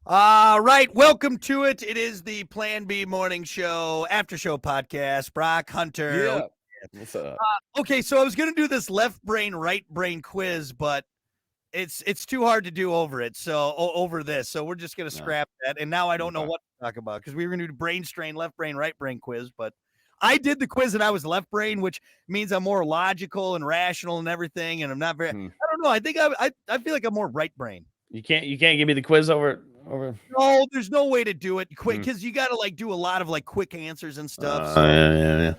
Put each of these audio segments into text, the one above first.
All right, welcome to it. It is the Plan B Morning Show, After Show podcast. Brock Hunter. Yeah. What's up? Okay, so I was going to do this left brain, right brain quiz, but it's too hard to do over it. So over this, so we're just going to No. scrap that. And now I don't know Okay. what to talk about because we were going to do brain strain, left brain, right brain quiz, but I did the quiz and I was left brain, which means I'm more logical and rational and everything. And I'm not very. Hmm. I don't know. I think I feel like I'm more right brain. You can't give me the quiz over. No, there's no way to do it quick Hmm. because you got to like do a lot of like quick answers and stuff. Oh So yeah.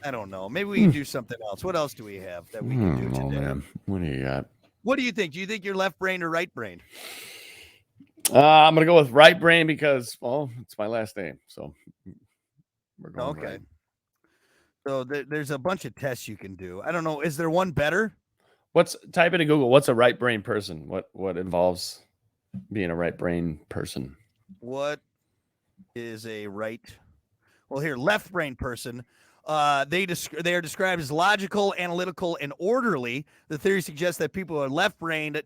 I don't know. Maybe we can do something else. What else do we have that we can do Oh today? man, what do you got? What do you think? Do you think you're left brain or right brain? I'm gonna go with right brain because it's my last name, so we're going Okay. right. So there's a bunch of tests you can do. I don't know. Is there one better? Type into Google? What's a right brain person? What involves being a right brain person? What is a right? Well, here, left brain person. They are described as logical, analytical, and orderly. The theory suggests that people who are left-brained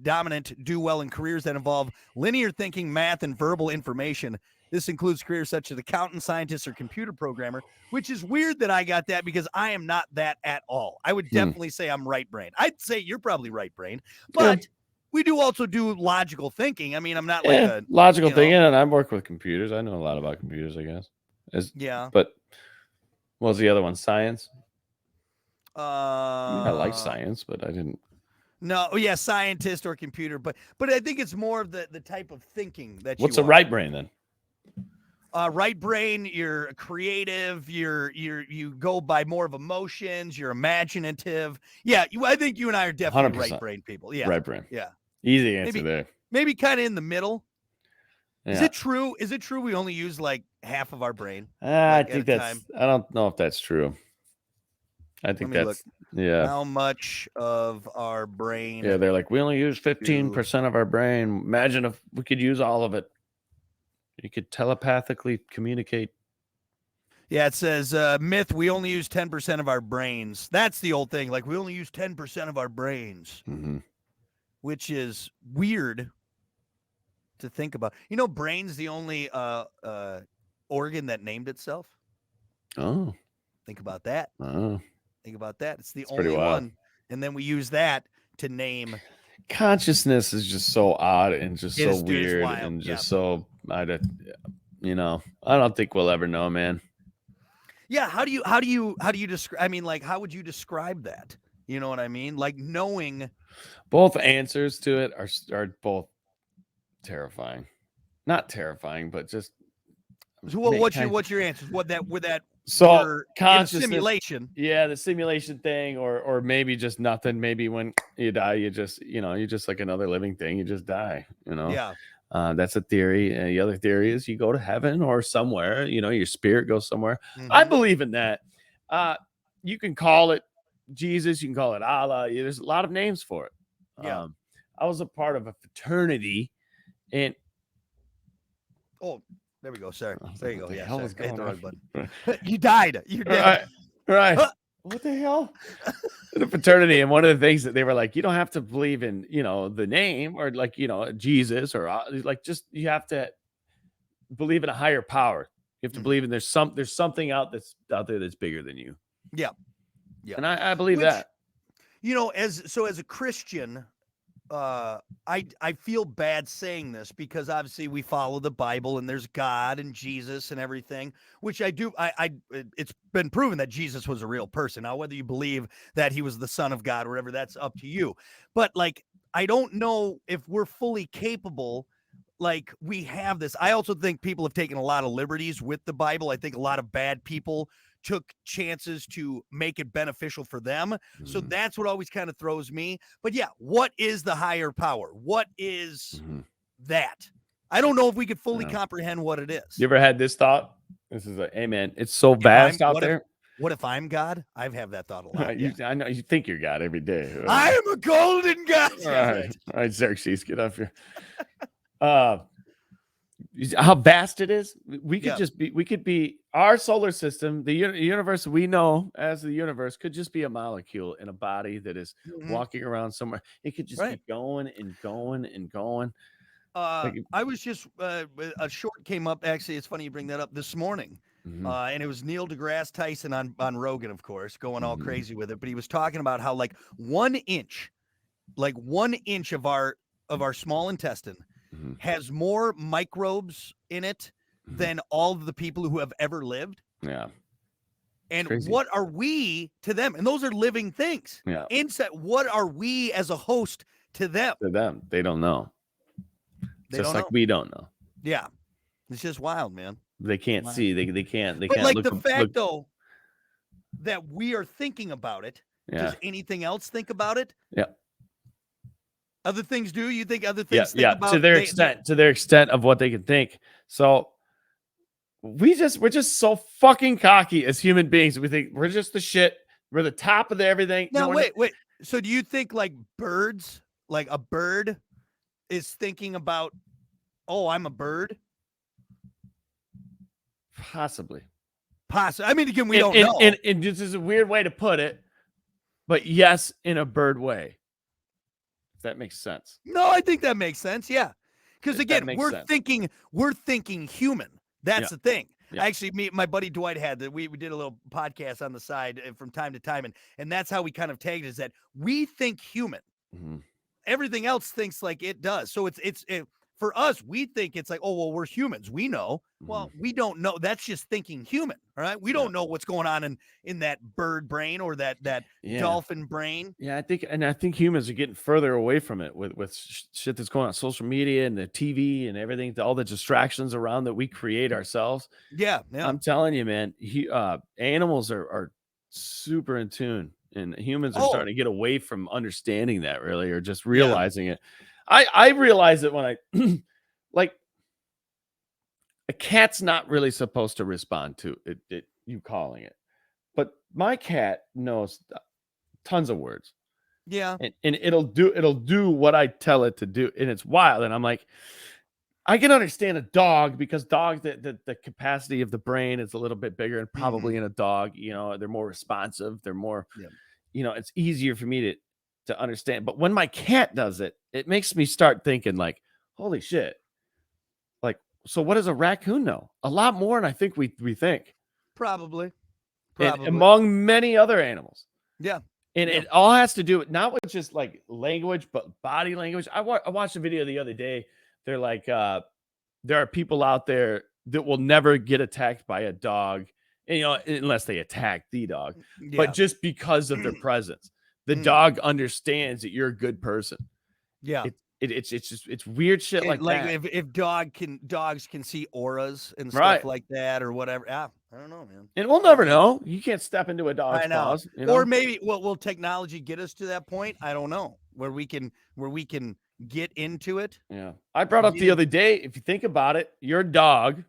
dominant do well in careers that involve linear thinking, math, and verbal information. This includes careers such as accountant, scientist, or computer programmer, which is weird that I got that because I am not that at all. I would definitely say I'm right-brained. I'd say you're probably right-brained, but we do also do logical thinking. I mean, I'm not like a logical thinking, and I work with computers. I know a lot about computers, I guess. yeah. But what was the other one? Science? I I like science, but I didn't. No, yeah, scientist or computer, but I think it's more of the type of thinking that What's you a right brain then? right brain, you're creative, you go by more of emotions, you're imaginative. Yeah, I think you and I are definitely 100%. right brain people. Yeah. Right brain. Yeah. Easy answer there. Maybe kind of in the middle. Yeah. Is it true? Is it true we only use like half of our brain? I think that's. I don't know if that's true. I think that's. Yeah. How much of our brain? Yeah, they're like, we only use 15% of our brain. Imagine if we could use all of it. You could telepathically communicate. Yeah, it says myth. We only use 10% of our brains. That's the old thing. Like we only use 10% of our brains, which is weird to think about. You know, brain's the only organ that named itself. Oh, think about that. Oh, think about that. It's the only one, and then we use that to name. Consciousness is just so odd and just so weird and just so I don't think we'll ever know, man. Yeah, how do you describe? I mean, like, how would you describe that? You know what I mean? Like knowing. Both answers to it are both terrifying. Not terrifying, but just. So what's your answers? What that with that? So consciousness, simulation. Yeah, the simulation thing, or maybe just nothing. Maybe when you die, you're just like another living thing. You just die. Yeah. That's a theory. And the other theory is you go to heaven or somewhere. Your spirit goes somewhere. Mm-hmm. I believe in that. You can call it Jesus. You can call it Allah. There's a lot of names for it. Yeah. I was a part of a fraternity, and there we go, sir. There you go. Yeah, hell is going on? You died. You're dead. Right. What the hell? The fraternity, and one of the things that they were like, you don't have to believe in, the name or like, Jesus or like just you have to believe in a higher power. You have to believe in there's something out there that's bigger than you. Yeah. Yeah. And I believe that. As a Christian, I feel bad saying this because obviously we follow the Bible and there's God and Jesus and everything, which I do. It's been proven that Jesus was a real person. Now, whether you believe that he was the son of God or whatever, that's up to you. But like, I don't know if we're fully capable. Like we have this. I also think people have taken a lot of liberties with the Bible. I think a lot of bad people took chances to make it beneficial for them. So that's what always kind of throws me. But yeah, what is the higher power? What is that? I don't know if we could fully comprehend what it is. You ever had this thought? This is hey man, it's so vast out there. What if I'm God? I've had that thought a lot. Yeah. I know you think you're God every day. I am a golden God. All right, Xerxes, get off here. How vast it is. We could be our solar system, the universe we know as the universe could just be a molecule in a body that is walking around somewhere. It could just be going and going and going. Like, I was just a short came up. Actually, it's funny you bring that up this morning. mhm, And it was Neil deGrasse Tyson on Rogan, of course, going all mhm, crazy with it. But he was talking about how like 1 inch, like 1 inch of our small intestine mhm, has more microbes in it mhm. than all of the people who have ever lived. Yeah, it's And crazy. what are we to them? And those are living things. Yeah, Inside, what are we as a host to them? to them, they don't know. They Just don't like know. we don't know. Yeah, it's just wild, man. They can't Wow. see. They But can't like look the look. fact though that we are thinking about it, Yeah, does anything else think about it? yeah, Other things do? You think other yeah, things think yeah. about To their extent of what they can think. So we're just so fucking cocky as human beings. We think we're just the shit. We're the top of the everything. No, Now we're not. wait. So do you think like birds, like a bird is thinking about, oh, I'm a bird? Possibly. Possibly. I mean, again, we don't know. And this is a weird way to put it, but yes, in a bird way. If that makes sense. No, I think that makes sense. Yeah. Because If that again, makes sense. we're thinking human. Yeah. That's the thing. Yeah. Actually, my buddy Dwight had that we did a little podcast on the side from time to time, and that's how we kind of tagged is that we think human. Mhm. Everything else thinks like it does. So for us, we think it's like, oh well, we're humans. We know. Well, Mhm. we don't know. That's just thinking human. All right. We Yeah. don't know what's going on in that bird brain or that Yeah. dolphin brain. Yeah, I think humans are getting further away from it with shit that's going on social media and the TV and everything, all the distractions around that we create ourselves. Yeah. Yeah. I'm telling you, man, animals are super in tune, and humans are Oh, starting to get away from understanding that really, or just yeah. realizing it. I realize it when I like a cat's not really supposed to respond to it you calling it, but my cat knows tons of words. Yeah. And it'll do what I tell it to do, and it's wild. And I'm like, I can understand a dog because dogs the capacity of the brain is a little bit bigger, and probably in a dog, they're more responsive, they're more, Yeah. it's easier for me to understand. But when my cat does it, it makes me start thinking like, holy shit. Like, so what does a raccoon know? A lot more than I think we think. Probably. And Probably. among many other animals. Yeah. And Yeah. it all has to do with not with just like language, but body language. I watched a video the other day. They're like, there are people out there that will never get attacked by a dog, unless they attack the dog, but Yeah. just because of their presence. The Mm. dog understands that you're a good person. Yeah. It's weird shit like like that. if dogs can see auras and Right. stuff like that or whatever. Yeah. I don't know, man. And we'll never know. You can't step into a dog's I know. paws, Or maybe will technology get us to that point? I don't know. Where we can get into it. Yeah. I brought up the other day, if you think about it, your dog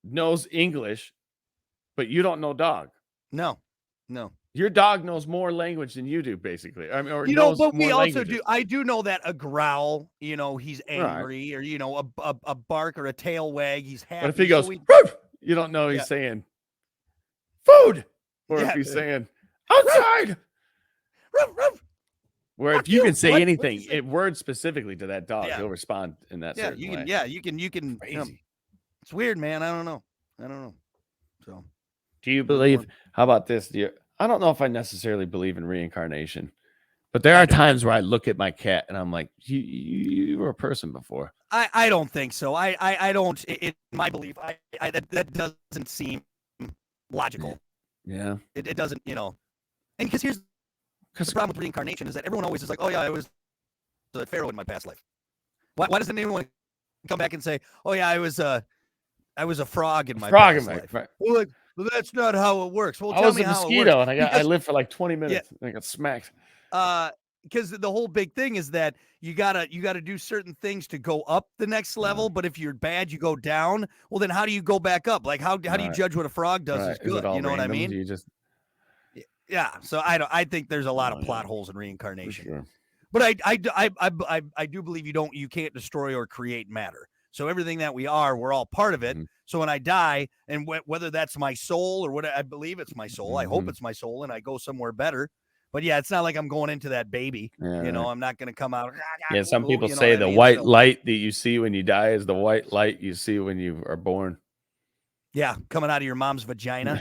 knows English, but you don't know dog. No. No. Your dog knows more language than you do, basically. I mean, or But knows we more also languages. do. I do know that a growl, he's Right. angry, or a bark or a tail wag, he's happy. But if he goes, so "Woof," you don't know he's Yeah. saying food, or Yeah. if he's saying outside. Ruff, ruff. Where Fuck if you you. can say What? What'd anything, you say? words specifically to that dog, Yeah. he'll respond in that Yeah, certain you way. can. Yeah, you can. Crazy. It's weird, man. I don't know. So, Do you believe? How about this? I don't know if I necessarily believe in reincarnation, but there are times where I look at my cat and I'm like, you were a person before. I don't think so. I don't. In my belief, that doesn't seem logical. Yeah. It doesn't. And because here's the problem with reincarnation is that everyone always is like, oh yeah, I was a pharaoh in my past life. Why doesn't anyone come back and say, oh yeah, I was a frog in my past life? Right. Well, like, well, that's not how it works. Well, I tell was me a how it mosquito works. and I lived for like 20 minutes and I got smacked. Because the whole big thing is that you gotta do certain things to go up the next level. But if you're bad, you go down. Well, then how do you go back up? Like how do you judge what a frog does is good? You know what I mean? Do you just Yeah. So I think there's a lot of plot holes in reincarnation. sure. But I do believe you can't destroy or create matter. So everything that we are, we're all part of it. Mhm. So when I die, and whether that's my soul or what, I believe it's my soul. I hope Mhm. it's my soul, and I go somewhere better. But yeah, it's not like I'm going into that baby. Yeah, You know, right. I'm not going to come out. Yeah, some people you know say what I the mean? white So, light that you see when you die is the white light you see when you are born. yeah, coming out of your mom's vagina.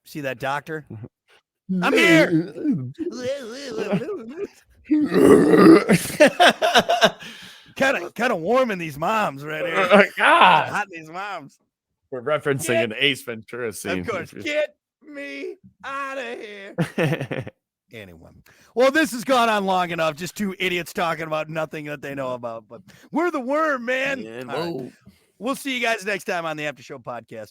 See that doctor? I'm here. kind of warm in these moms right here. God, Hot in these moms. we're referencing Get, an Ace Ventura scene. of course, get me out of here. Anyway, well, this has gone on long enough. Just two idiots talking about nothing that they know about. But we're the worm, man. Yeah, All right. We'll see you guys next time on the After Show podcast.